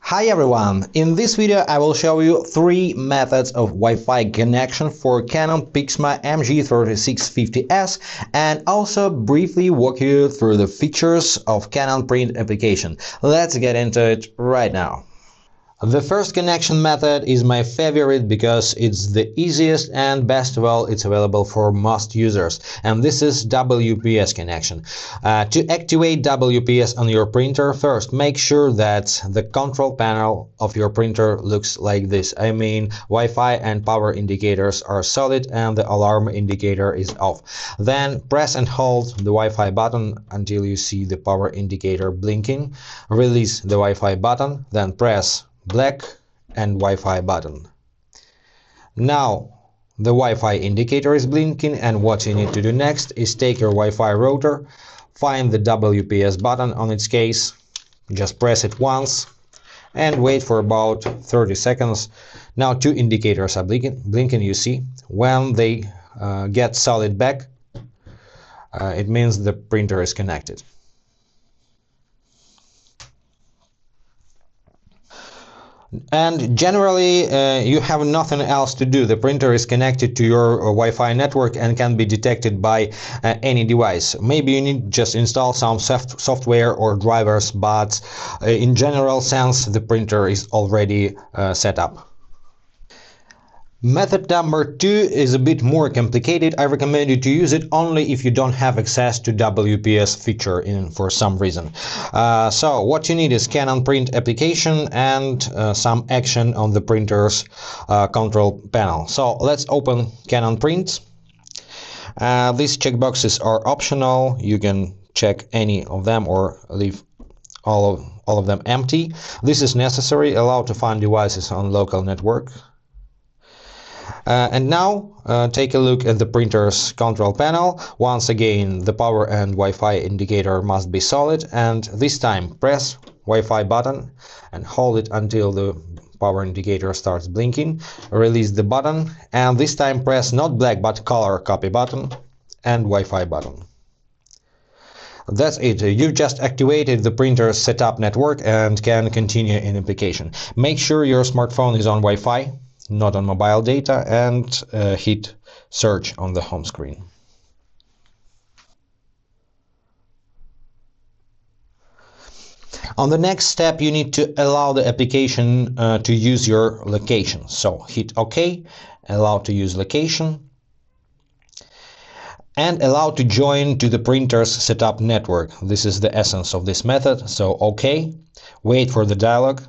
Hi everyone! In this video I will show you 3 methods of Wi-Fi connection for Canon Pixma MG3650S and also briefly walk you through the features of Canon Print application. Let's get into it right now. The first connection method is my favorite because it's the easiest and best of all it's available for most users, and this is WPS connection. To activate WPS on your printer, first make sure that the control panel of your printer looks like this. I mean, Wi-Fi and power indicators are solid and the alarm indicator is off. Then press and hold the Wi-Fi button until you see the power indicator blinking. Release the Wi-Fi button, then press black and Wi-Fi button. Now the Wi-Fi indicator is blinking, and what you need to do next is take your Wi-Fi router, find the WPS button on its case, just press it once and wait for about 30 seconds. Now 2 indicators are blinking, you see. When they get solid back, it means the printer is connected. And generally you have nothing else to do. The printer is connected to your Wi-Fi network and can be detected by any device. Maybe you need just install some software or drivers, but in general sense the printer is already set up. Method number 2 is a bit more complicated. I recommend you to use it only if you don't have access to WPS feature for some reason. So what you need is Canon Print application and some action on the printer's control panel. So let's open Canon Print. These checkboxes are optional. You can check any of them or leave all of them empty. This is necessary. Allow to find devices on local network. And now take a look at the printer's control panel. Once again, the power and Wi-Fi indicator must be solid, and this time press Wi-Fi button and hold it until the power indicator starts blinking. Release the button, and this time press not black but color copy button and Wi-Fi button. That's it. You've just activated the printer's setup network and can continue in application. Make sure your smartphone is on Wi-Fi, not on mobile data, and hit search on the home screen. On the next step, you need to allow the application to use your location. So hit OK, allow to use location, and allow to join to the printer's setup network. This is the essence of this method. So OK, wait for the dialog.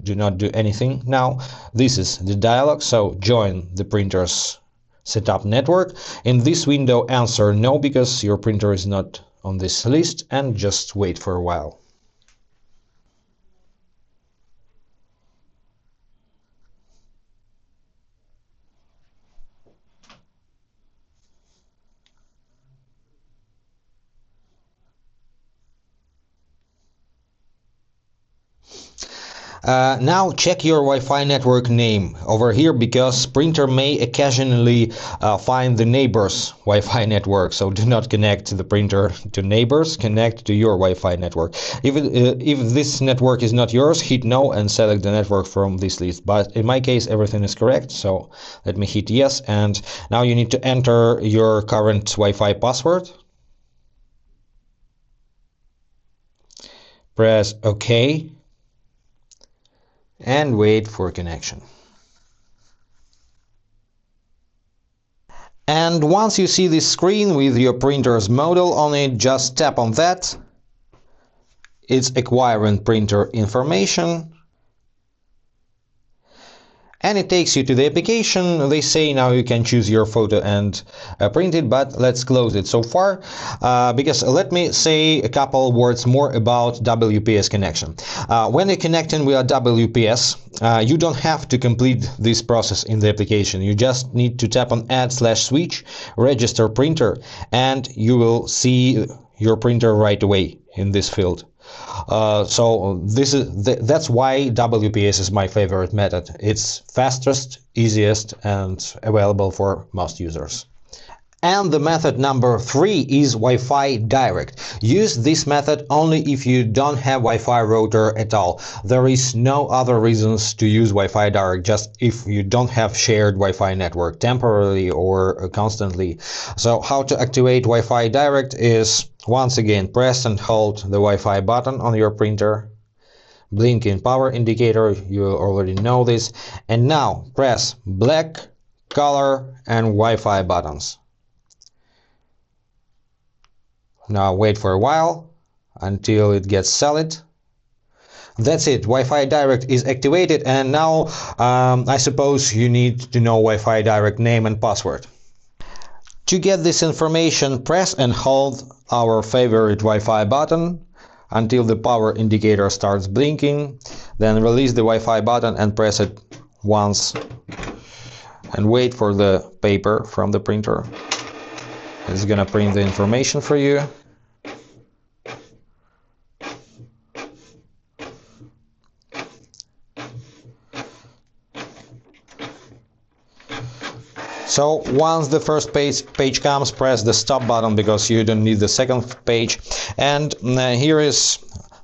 Do not do anything now. This is the dialog, so join the printer's setup network. In this window, answer no because your printer is not on this list, and just wait for a while. Now check your Wi-Fi network name over here, because printer may occasionally find the neighbor's Wi-Fi network. So do not connect the printer to neighbors, connect to your Wi-Fi network. If this network is not yours, hit no and select the network from this list. But in my case everything is correct, so let me hit yes, and now you need to enter your current Wi-Fi password. Press OK and wait for connection. And once you see this screen with your printer's model on it, just tap on that. It's acquiring printer information, and it takes you to the application. They say now you can choose your photo and print it, but let's close it so far because let me say a couple words more about WPS connection. When you're connecting with a WPS, you don't have to complete this process in the application. You just need to tap on add/switch, register printer, and you will see your printer right away in this field. So that's why WPS is my favorite method. It's fastest, easiest, and available for most users. And the method number 3 is Wi-Fi direct. Use this method only if you don't have Wi-Fi router at all. There is no other reasons to use Wi-Fi direct, just if you don't have shared Wi-Fi network temporarily or constantly. So how to activate Wi-Fi direct is, once again, press and hold the Wi-Fi button on your printer. Blinking power indicator, you already know this. And now press black, color and Wi-Fi buttons. Now wait for a while until it gets solid. That's it, Wi-Fi direct is activated, and now I suppose you need to know Wi-Fi direct name and password. To get this information, press and hold our favorite Wi-Fi button until the power indicator starts blinking. Then release the Wi-Fi button and press it once and wait for the paper from the printer. It's gonna print the information for you. So once the first page comes, press the stop button because you don't need the second page. And here is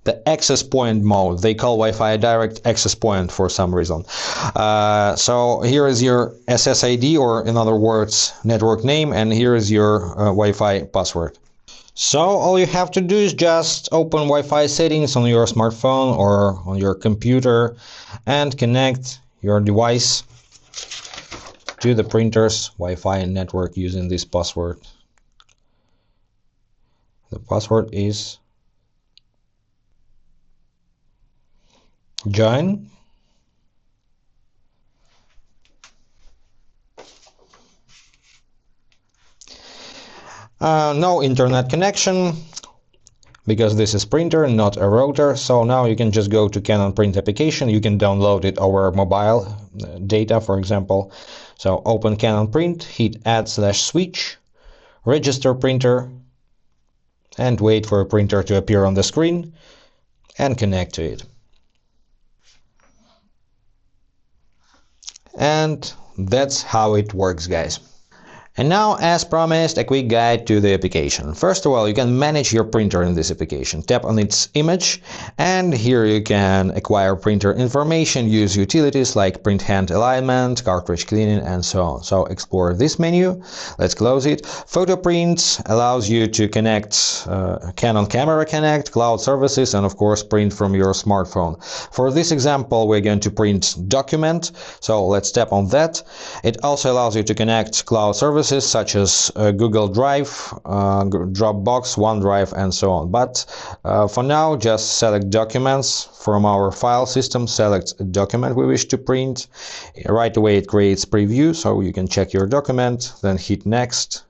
the access point mode. They call Wi-Fi direct access point for some reason. So here is your SSID, or in other words, network name, and here is your Wi-Fi password. So all you have to do is just open Wi-Fi settings on your smartphone or on your computer and connect your device to the printer's Wi-Fi network using this password. The password is join. No internet connection, because this is printer, not a router. So now you can just go to Canon Print application. You can download it over mobile data, for example. So open Canon Print, hit add/switch, register printer, and wait for a printer to appear on the screen and connect to it. And that's how it works, guys. And now, as promised, a quick guide to the application. First of all, you can manage your printer in this application. Tap on its image, and here you can acquire printer information, use utilities like print hand alignment, cartridge cleaning, and so on. So explore this menu. Let's close it. Photo print allows you to connect Canon Camera Connect, cloud services, and of course print from your smartphone. For this example, we're going to print document. So let's tap on that. It also allows you to connect cloud services such as Google Drive, Dropbox, OneDrive, and so on. But for now, just select documents from our file system. Select a document we wish to print. Right away it creates preview, so you can check your document, then hit next.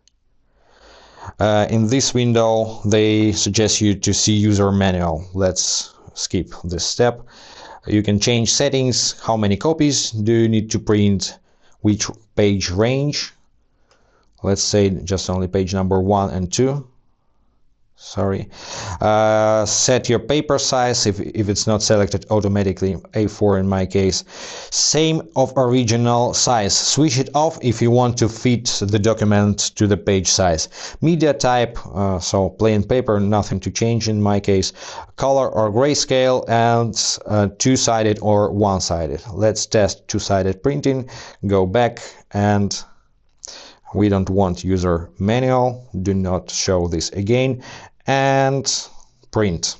In this window, they suggest you to see user manual. Let's skip this step. You can change settings. How many copies do you need to print? Which page range? Let's say just only page number 1 and 2. Sorry. Set your paper size if it's not selected automatically, A4 in my case. Same of original size. Switch it off if you want to fit the document to the page size. Media type, so plain paper, nothing to change in my case. Color or grayscale, and two-sided or one-sided. Let's test two-sided printing. Go back, and we don't want user manual. Do not show this again. And print.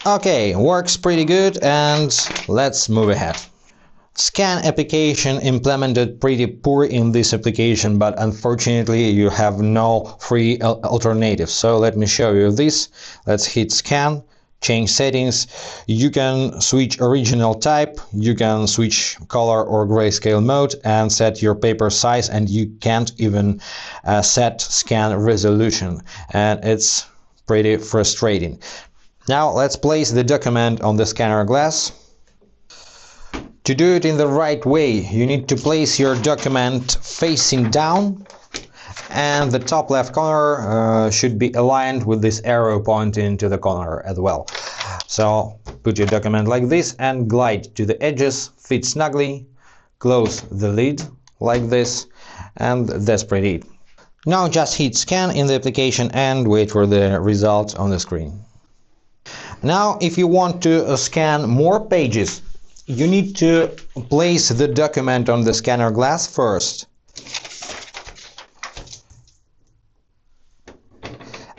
Okay, works pretty good, and let's move ahead. Scan application implemented pretty poor in this application, but unfortunately you have no free alternative. So let me show you this. Let's hit scan. Change settings. You can switch original type, you can switch color or grayscale mode, and set your paper size, and you can't even set scan resolution, and it's pretty frustrating. Now let's place the document on the scanner glass. To do it in the right way, you need to place your document facing down, and the top left corner should be aligned with this arrow pointing to the corner as well. So put your document like this and glide to the edges, fit snugly, close the lid like this, and that's pretty it. Now just hit scan in the application and wait for the result on the screen. Now if you want to scan more pages, you need to place the document on the scanner glass first.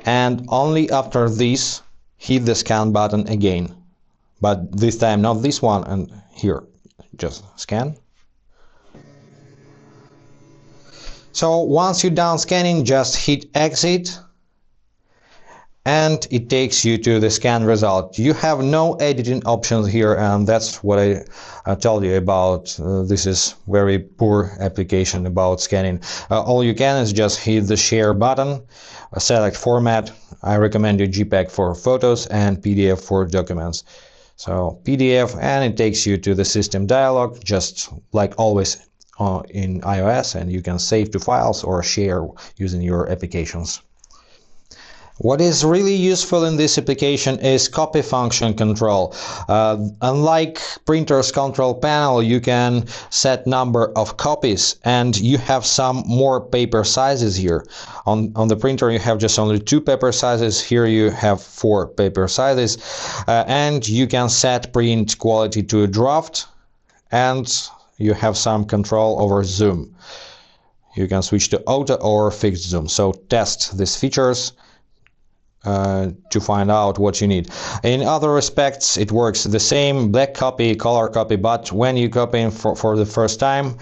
And only after this, hit the scan button again. But this time not this one, and here, just scan. So once you're done scanning, just hit exit. And it takes you to the scan result. You have no editing options here, and that's what I told you about. This is very poor application about scanning. All you can is just hit the share button, select format. I recommend you JPEG for photos and PDF for documents. So PDF, and it takes you to the system dialog, just like always in iOS, and you can save to files or share using your applications. What is really useful in this application is copy function control. Unlike printer's control panel, you can set number of copies, and you have some more paper sizes here. On the printer you have just only 2 paper sizes, here you have 4 paper sizes, and you can set print quality to a draft, and you have some control over zoom. You can switch to auto or fixed zoom, so test these features to find out what you need. In other respects it works the same, black copy, color copy, but when you copy for the first time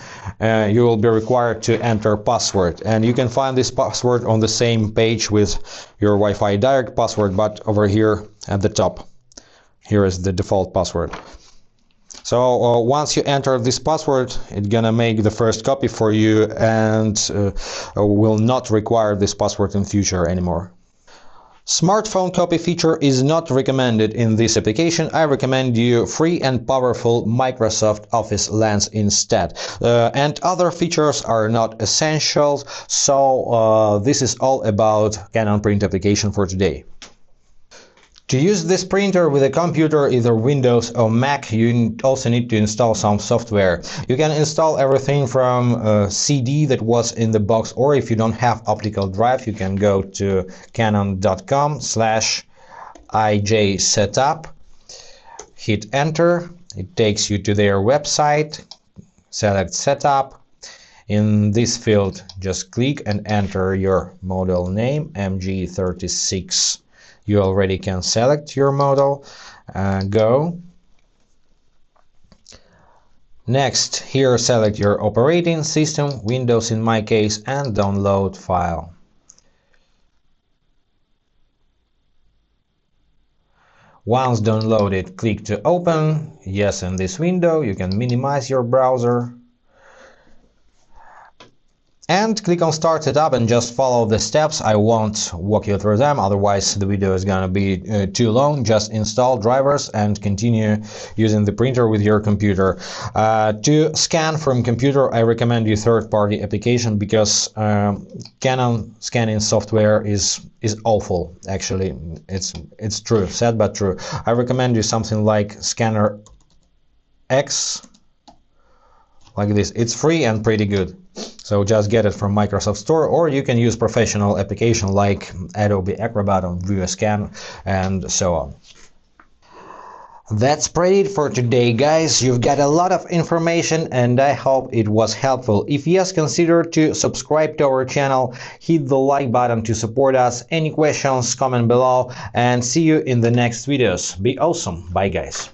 you will be required to enter password, and you can find this password on the same page with your Wi-Fi direct password, but over here at the top, here is the default password. So once you enter this password, it's gonna make the first copy for you and will not require this password in future anymore. Smartphone copy feature is not recommended in this application. I recommend you free and powerful Microsoft Office Lens instead. And other features are not essential, so this is all about Canon Print application for today. To use this printer with a computer, either Windows or Mac, you also need to install some software. You can install everything from a CD that was in the box, or if you don't have optical drive, you can go to canon.com/ijsetup, hit enter, it takes you to their website, select setup. In this field, just click and enter your model name, MG36. You already can select your model, go. Next, here select your operating system, Windows in my case, and download file. Once downloaded, click to open. Yes, in this window you can minimize your browser. And click on Start Setup and just follow the steps. I won't walk you through them, otherwise the video is gonna be too long. Just install drivers and continue using the printer with your computer. To scan from computer, I recommend you third-party application, because Canon scanning software is awful. Actually, it's true, sad but true. I recommend you something like Scanner X, like this. It's free and pretty good. So just get it from Microsoft Store, or you can use professional application like Adobe Acrobat on ViewScan and so on. That's pretty it for today, guys. You've got a lot of information and I hope it was helpful. If yes, consider to subscribe to our channel, hit the like button to support us. Any questions, comment below, and see you in the next videos. Be awesome. Bye, guys.